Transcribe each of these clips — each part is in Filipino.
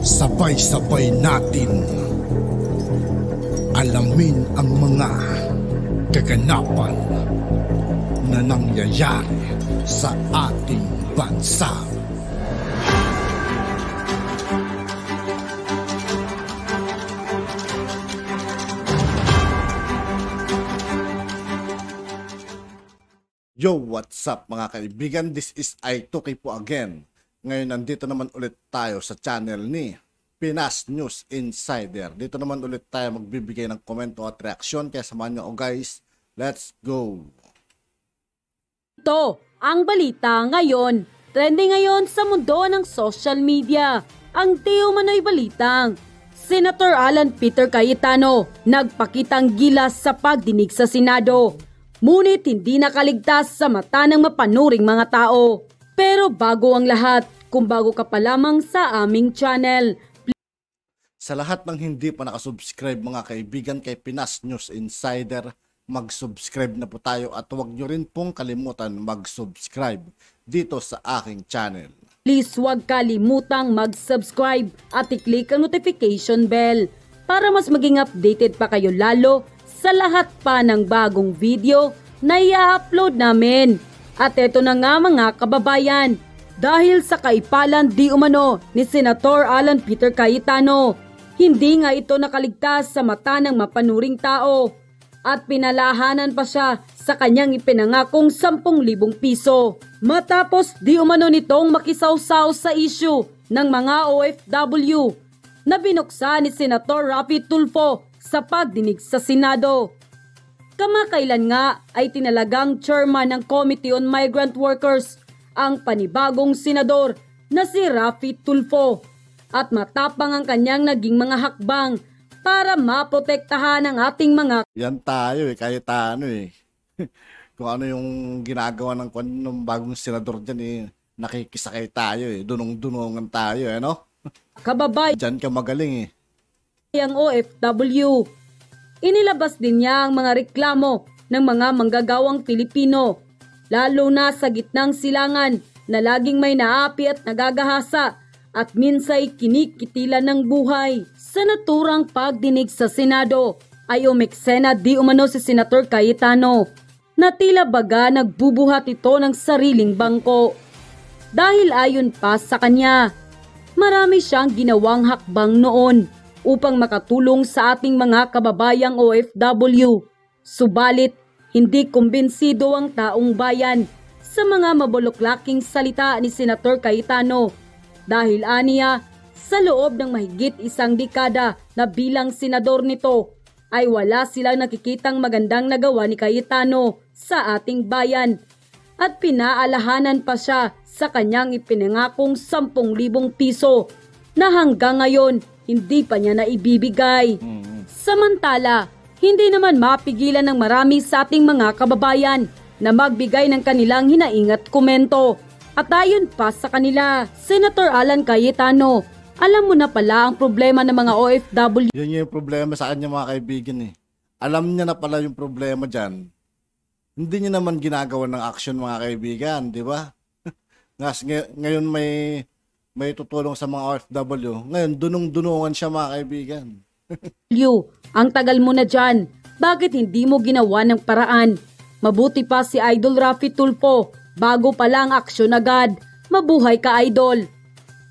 Sabay-sabay natin alamin ang mga kaganapan na nangyayari sa ating bansa. Yo, what's up mga kaibigan? This is I2K po again. Ngayon nandito naman ulit tayo sa channel ni Pinas News Insider. Dito naman ulit tayo magbibigay ng komento at reaksyon. Kaya samahan nyo ako guys. Let's go! Ito ang balita ngayon. Trending ngayon sa mundo ng social media. Ang di umano'y balitang Senator Alan Peter Cayetano nagpakitang gilas sa pagdinig sa Senado. Ngunit hindi nakaligtas sa mata ng mapanuring mga tao. Pero bago ang lahat, kung bago ka pa lamang sa aming channel. Sa lahat ng hindi pa nakasubscribe mga kaibigan kay Pinas News Insider, mag-subscribe na po tayo at huwag nyo rin pong kalimutan mag-subscribe dito sa aking channel. Please huwag kalimutang mag-subscribe at i-click ang notification bell para mas maging updated pa kayo lalo sa lahat pa ng bagong video na i-upload namin. At eto na nga mga kababayan, dahil sa kaipalan di umano ni Senator Alan Peter Cayetano, hindi nga ito nakaligtas sa mata ng mapanuring tao at pinalahanan pa siya sa kanyang ipinangakong 10,000 piso. Matapos di umano nitong makisawsaw sa issue ng mga OFW na binuksan ni Senator Raffy Tulfo sa pagdinig sa Senado. Kamakailan nga ay tinalagang chairman ng Committee on Migrant Workers ang panibagong senador na si Raffy Tulfo at matapang ang kanyang naging mga hakbang para maprotektahan ang ating mga... Yan tayo Cayetano Kung ano yung ginagawa ng bagong senador dyan nakikisakay tayo dunong-dunongan tayo Kababay. Dyan ka magaling Ang OFW. Inilabas din niya ang mga reklamo ng mga manggagawang Pilipino, lalo na sa gitnang silangan na laging may naapi at nagagahasa at minsay kinikitilan ng buhay. Sa naturang pagdinig sa Senado ay umeksena di umano si Senator Cayetano na tila baga nagbubuhat ito ng sariling bangko. Dahil ayon pa sa kanya, marami siyang ginawang hakbang noon upang makatulong sa ating mga kababayang OFW. Subalit, hindi kumbinsido ang taong bayan sa mga mabuluklaking salita ni Senator Cayetano dahil aniya, sa loob ng mahigit 1 dekada na bilang senador nito ay wala silang nakikitang magandang nagawa ni Cayetano sa ating bayan at pinaalahanan pa siya sa kanyang ipinangakong 10,000 piso na hanggang ngayon hindi pa niya naibibigay. Samantala, hindi naman mapigilan ng marami sa ating mga kababayan na magbigay ng kanilang hinaing at komento. At ayon pa sa kanila, Senator Alan Cayetano, alam mo na pala ang problema ng mga OFW. Yan yung problema sa kanya mga kaibigan Alam niya na pala yung problema dyan. Hindi niya naman ginagawa ng action mga kaibigan, di ba? Ngayon may tutulong sa mga OFW. Ngayon, dunong-dunungan siya mga kaibigan. Ang tagal mo na dyan. Bakit hindi mo ginawa ng paraan? Mabuti pa si Idol Raffy Tulfo. Bago pa lang aksyon agad. Mabuhay ka, Idol.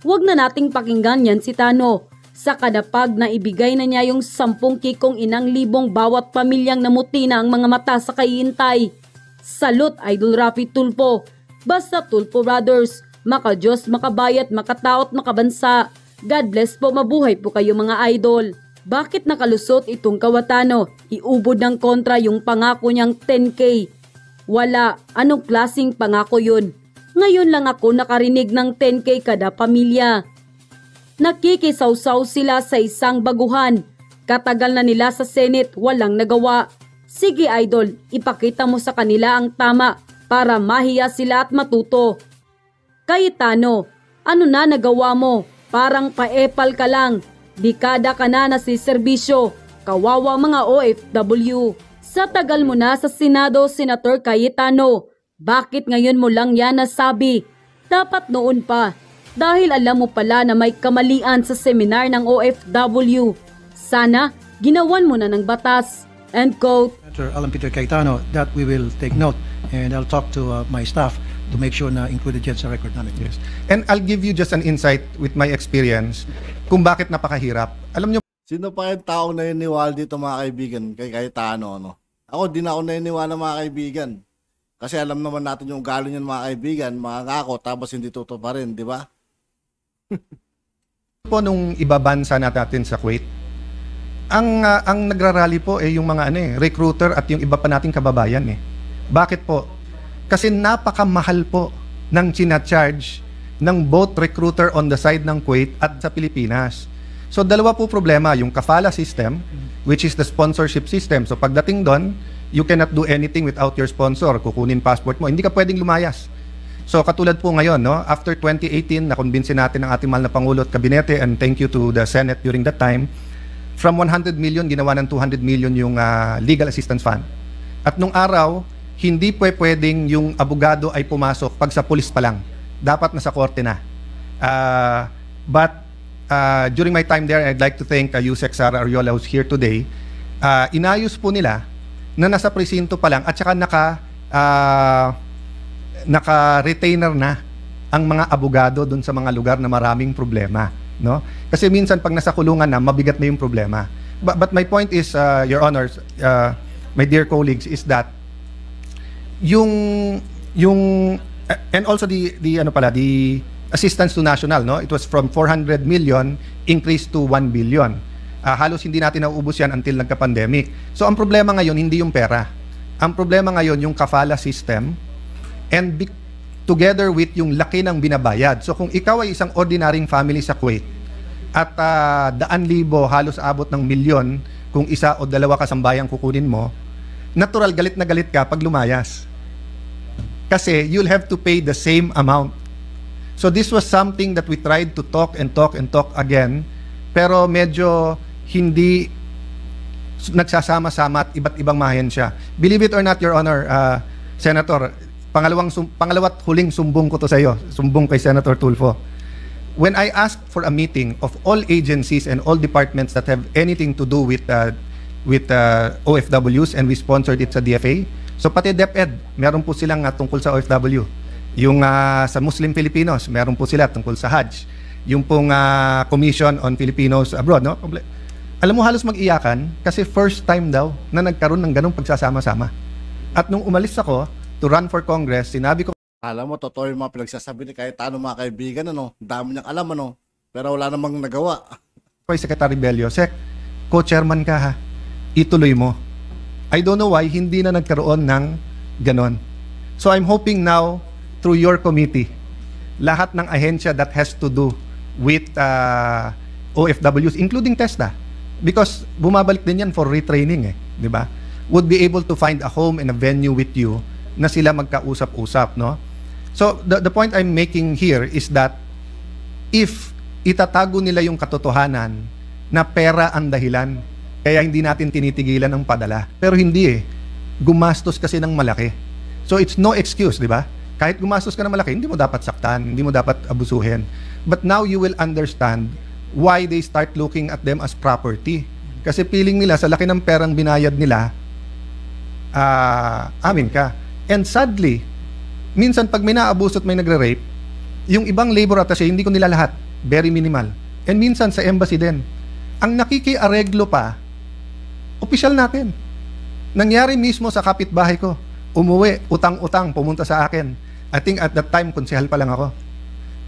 Huwag na nating pakinggan yan si Tano. Sa kadapag na ibigay na niya yung 10 kikong 1,000 bawat pamilyang namuti na ang mga mata sa kaiintay. Salute, Idol Raffy Tulfo. Basta Tulfo Brothers. Maka-Diyos, makabayat, makataot, makabansa. God bless po, mabuhay po kayo mga idol. Bakit nakalusot itong Cayetano? Iubod ng kontra yung pangako niyang 10K. Wala, anong klaseng pangako yun? Ngayon lang ako nakarinig ng 10K kada pamilya. Nakikisawsaw sila sa isang baguhan. Katagal na nila sa Senate, walang nagawa. Sige idol, ipakita mo sa kanila ang tama para mahiya sila at matuto. Cayetano, ano na nagawa mo? Parang paepal ka lang. Dekada ka na nasiserbisyo. Kawawa mga OFW. Sa tagal mo na sa Senado, Senator Cayetano, bakit ngayon mo lang yan nasabi? Dapat noon pa. dahil alam mo pala na may kamalian sa seminar ng OFW. Sana ginawan mo na ng batas. End quote. Senator Alan Peter Cayetano, that we will take note and I'll talk to my staff to make sure na included yan sa record namin. Yes. And I'll give you just an insight with my experience kung bakit napakahirap. Alam nyo, Sino pa yung tao na naniniwala dito mga kaibigan kay Cayetano, ano? Ako, di na ako naniniwala mga kaibigan. Kasi alam naman natin yung ugali niyan mga kaibigan, mga ngako, tapos hindi totoo pa rin, di ba? po nung ibabansa natin sa Kuwait, ang nagrarally po yung mga recruiter at yung iba pa nating kababayan eh. Bakit po? Kasi napakamahal po ng charge ng both recruiter on the side ng Kuwait at sa Pilipinas. So dalawa po problema, yung kafala system, which is the sponsorship system. So pagdating doon, you cannot do anything without your sponsor. Kukunin passport mo, hindi ka pwedeng lumayas. So katulad po ngayon, no, after 2018, nakumbinsin natin ang ating mahal na Pangulo at Kabinete, and thank you to the Senate during that time, from 100 million, ginawa ng 200 million yung legal assistance fund. At nung araw, hindi pwedeng yung abogado ay pumasok pag sa pulis pa lang. Dapat nasa korte na. But during my time there, I'd like to thank Yusek Sara Ariola who's here today. Inayos po nila na nasa presinto pa lang at saka naka-retainer na ang mga abogado doon sa mga lugar na maraming problema. No? Kasi minsan pag nasa kulungan na, mabigat na yung problema. But my point is, Your Honors, my dear colleagues, is that and also the assistance to national, no? It was from 400 million increased to 1 billion. Halos hindi natin nauubos yan until nagka-pandemic. So ang problema ngayon hindi yung pera. Ang problema ngayon yung kafala system and together with yung laki ng binabayad. So kung ikaw ay isang ordinaryong family sa Kuwait at 100,000 halos abot ng milyon kung isa o dalawa kasambayang kukunin mo, natural galit na galit ka pag lumayas. Kasi you'll have to pay the same amount. So this was something that we tried to talk again, pero medyo hindi nagsasama-sama at iba't ibang mahensya. Believe it or not, Your Honor, Senator, pangalawa't huling sumbong ko to sa iyo, sumbong kay Senator Tulfo. When I asked for a meeting of all agencies and all departments that have anything to do with OFWs, and we sponsored it sa DFA, so pati DepEd, meron po silang tungkol sa OFW. Yung sa Muslim Filipinos, meron po sila tungkol sa Hajj. Yung pong Commission on Filipinos Abroad, no? Alam mo, halos mag-iyakan kasi first time daw na nagkaroon ng ganong pagsasama-sama. At nung umalis ako to run for Congress, sinabi ko, Alam mo, totoo yung mga pinagsasabi ni Cayetano mga kaibigan, ano? Dami niyang alam, ano? Pero wala namang nagawa. kay Secretary Bello, Sec, co-chairman ka ha, ituloy mo. I don't know why hindi na nagkaroon ng ganon. So I'm hoping now, through your committee, lahat ng ahensya that has to do with OFWs, including TESDA, because bumabalik din yan for retraining, di ba? Would be able to find a home and a venue with you na sila magkausap-usap, no? So the point I'm making here is that if itatago nila yung katotohanan na pera ang dahilan, kaya hindi natin tinitigilan ang padala. Pero hindi gumastos kasi ng malaki. So it's no excuse, di ba? Kahit gumastos ka ng malaki, hindi mo dapat saktan, hindi mo dapat abusuhin. But now you will understand why they start looking at them as property. Kasi feeling nila sa laki ng perang binayad nila, amin ka. And sadly, minsan pag may naabuso at may nagre-rape, yung ibang labor attaché, hindi ko nila lahat, very minimal. And minsan sa embassy din. Ang nakikiareglo pa, opisyal natin. Nangyari mismo sa kapitbahay ko. Umuwi, utang-utang, pumunta sa akin. I think at that time, konsehal pa lang ako.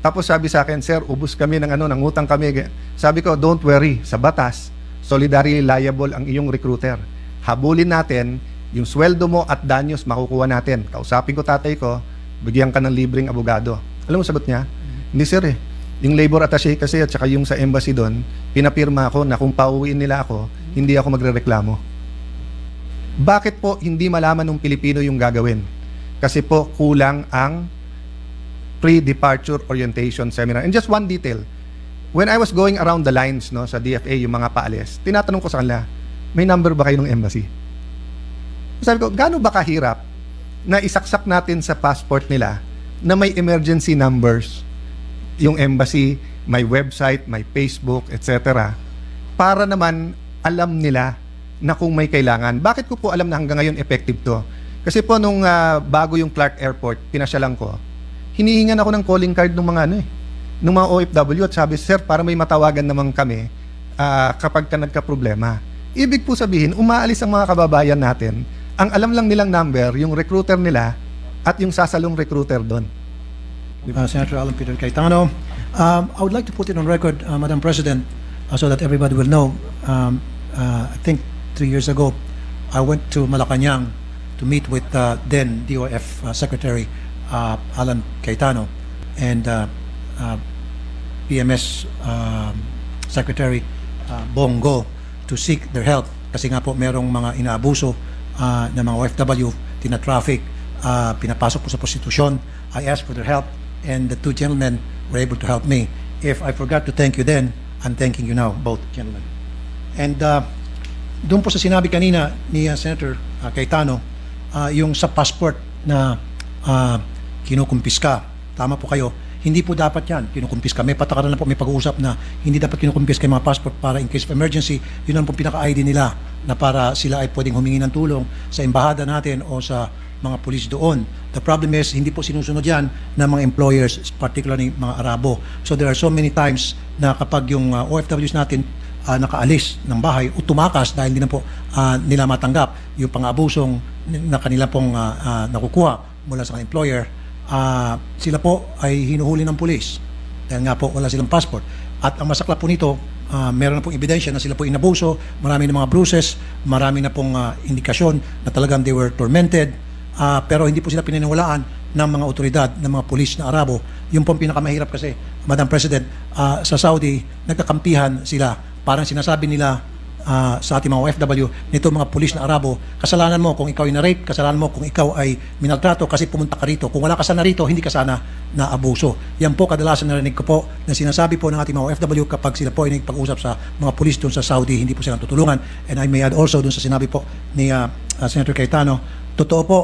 Tapos sabi sa akin, sir, ubus kami ng utang kami. Sabi ko, don't worry, sa batas, solidarily liable ang iyong recruiter. Habulin natin, yung sweldo mo at danyos makukuha natin. Kausapin ko tatay ko, bigyan ka ng libreng abogado. Alam mo sagot niya? Hindi sir Yung labor attaché kasi at saka yung sa embassy doon, pinapirma ako na kung pauwiin nila ako, hindi ako magrereklamo. Bakit po hindi malaman ng Pilipino yung gagawin? Kasi po kulang ang pre-departure orientation seminar. And just one detail, when I was going around the lines sa DFA, yung mga paalis, tinatanong ko sa kanila, may number ba kayo ng embassy? Sabi ko, gaano ba kahirap na isaksak natin sa passport nila na may emergency numbers yung embassy, may website, may Facebook, etc. Para naman alam nila na kung may kailangan. Bakit ko po alam na hanggang ngayon effective to? Kasi po nung bago yung Clark Airport, pinasyalan ko, hinihingan ako ng calling card ng mga ng mga OFW at sabi, sir, para may matawagan naman kami kapag ka nagka-problema. Ibig po sabihin, umaalis ang mga kababayan natin, ang alam lang nilang number, yung recruiter nila at yung sasalong recruiter doon. Senator Alan Peter Cayetano. I would like to put it on record, Madam President, so that everybody will know. I think 3 years ago, I went to Malacanang to meet with then DOF Secretary Alan Cayetano and PMS Secretary Bongo to seek their help kasi nga po merong mga inaabuso ng mga OFW, tina-traffic, pinapasok po sa prostitusyon. I asked for their help and the two gentlemen were able to help me. If I forgot to thank you then, I'm thanking you now, both gentlemen. And doon po sa sinabi kanina ni Senator Cayetano, yung sa passport na kinukumpiska, tama po kayo, hindi po dapat yan kinukumpiska. May patakaran na po, may pag-uusap na hindi dapat kinukumpiska yung mga passport para in case of emergency, yun ang po pinaka-ID nila na para sila ay pwedeng humingi ng tulong sa embahada natin o sa mga pulis doon. The problem is, hindi po sinusunod yan ng mga employers, particularly mga Arabo. So there are so many times na kapag yung OFWs natin nakaalis ng bahay o tumakas dahil hindi na po nila matanggap yung pang-abusong na kanila pong nakukuha mula sa employer, sila po ay hinuhuli ng pulis dahil nga po wala silang passport. At ang masaklap po nito, meron na pong ebidensya na sila po inabuso, marami na mga bruises, marami na pong indikasyon na talagang they were tormented, pero hindi po sila pinaniwalaan ng mga otoridad, ng mga pulis na Arabo. Yung pong pinakamahirap kasi, Madam President, sa Saudi, nagkakampihan sila. Parang sinasabi nila sa ating mga OFW, nito mga pulis na Arabo, kasalanan mo kung ikaw ay na-rape, kasalanan mo kung ikaw ay minaltrato kasi pumunta ka rito. Kung wala ka sana rito, hindi ka sana naabuso. Yan po kadalasan narinig ko po na sinasabi po ng ating mga OFW kapag sila po ay nagpag-usap sa mga pulis doon sa Saudi, hindi po silang tutulungan. And I may add also doon sa sinabi po ni Senator Cayetano, totoo po,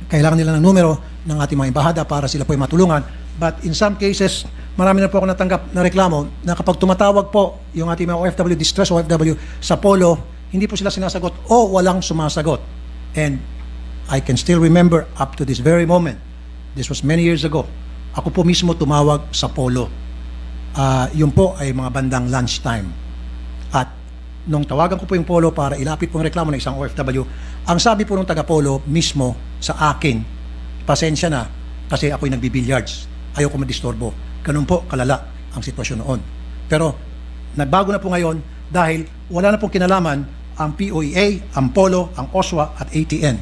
kailangan nila ng numero ng ating mga embahada para sila po ay matulungan. But in some cases, marami na po ako natanggap na reklamo na kapag tumatawag po yung ating mga OFW, distress OFW sa Polo, hindi po sila sinasagot o walang sumasagot. And I can still remember up to this very moment, this was many years ago, ako po mismo tumawag sa Polo. Yun po ay mga bandang lunchtime. At nung tawagan ko po yung Polo para ilapit po ang reklamo ng isang OFW, ang sabi po ng taga-Polo mismo sa akin, pasensya na kasi ako'y nagbibilliards. Ayoko madisturbo. Ganun po kalala ang sitwasyon noon. Pero nagbago na po ngayon dahil wala na pong kinalaman ang POEA, ang Polo, ang OSWA at ATN.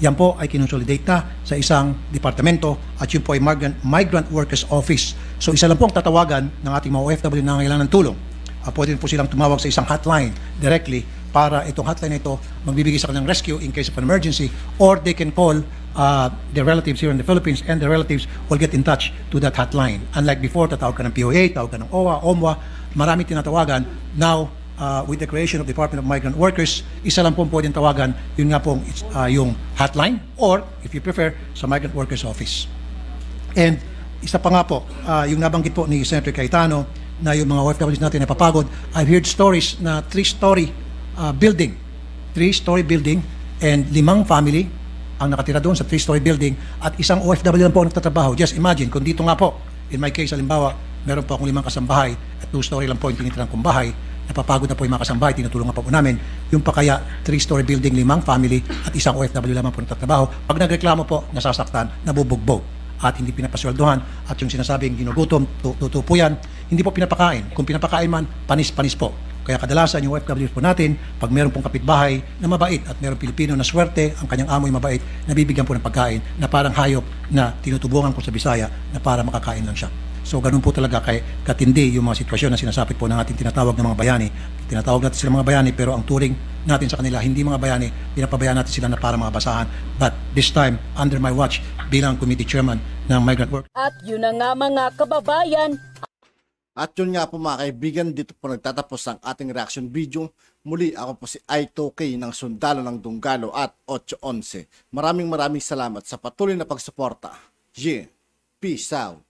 Yan po ay kinonsolidate na sa isang departamento at yun po ay Migrant Workers Office. So isa lang po ang tatawagan ng ating mga OFW na kailangan ng tulong. Pwede po silang tumawag sa isang hotline directly para itong hotline na ito magbibigay sa kanilang rescue in case of an emergency, or they can call their relatives here in the Philippines and their relatives will get in touch to that hotline. Unlike before, tatawag ka ng POA, tawag ka ng OWA, OMWA, marami tinatawagan. Now, with the creation of Department of Migrant Workers, isa lang po pwedeng tawagan, yun nga po yung hotline, or if you prefer, sa Migrant Workers Office. And isa pa nga po, yung nabanggit po ni Senator Cayetano, na yung mga OFWs natin na papagod, I've heard stories na 3-story building, 3-story building, and 5 family ang nakatira doon sa 3-story building at isang OFW lang po ang nagtatrabaho. Just imagine, kung dito nga po, in my case, halimbawa, meron po akong 5 kasambahay at 2-story lang po yung tinitirang kong bahay, napapagod na po yung mga kasambahay, tinutulungan pa po namin. Yung pa kaya, 3-story building, 5 family at isang OFW lamang po nagtatrabaho. Pag nagreklamo po, nasasaktan, nabubugbog at hindi pinapasweldohan at yung sinasabing ginugutom, tutupo yan, hindi po pinapakain. Kung pinapakain man, panis-panis po. Kaya kadalasan yung OFWs po natin, pag meron pong kapitbahay na mabait at meron Pilipino na swerte, ang kanyang amo ay mabait, nabibigyan po ng pagkain na parang hayop na tinutubungan ko sa Bisaya na para makakain lang siya. So ganun po talaga kay katindi yung mga sitwasyon na sinasapit po ng ating tinatawag ng mga bayani. Tinatawag natin sila mga bayani pero ang turing natin sa kanila hindi mga bayani, pinapabayaan natin sila na para mga basahan. But this time, under my watch, bilang committee chairman ng Migrant Work. At yun na nga mga kababayan. At yun nga po mga kaibigan, dito po nagtatapos ang ating reaction video. Muli ako po si I2K ng Sundalo ng Dunggalo at 811. Maraming salamat sa patuloy na pagsuporta. Yeah, peace out.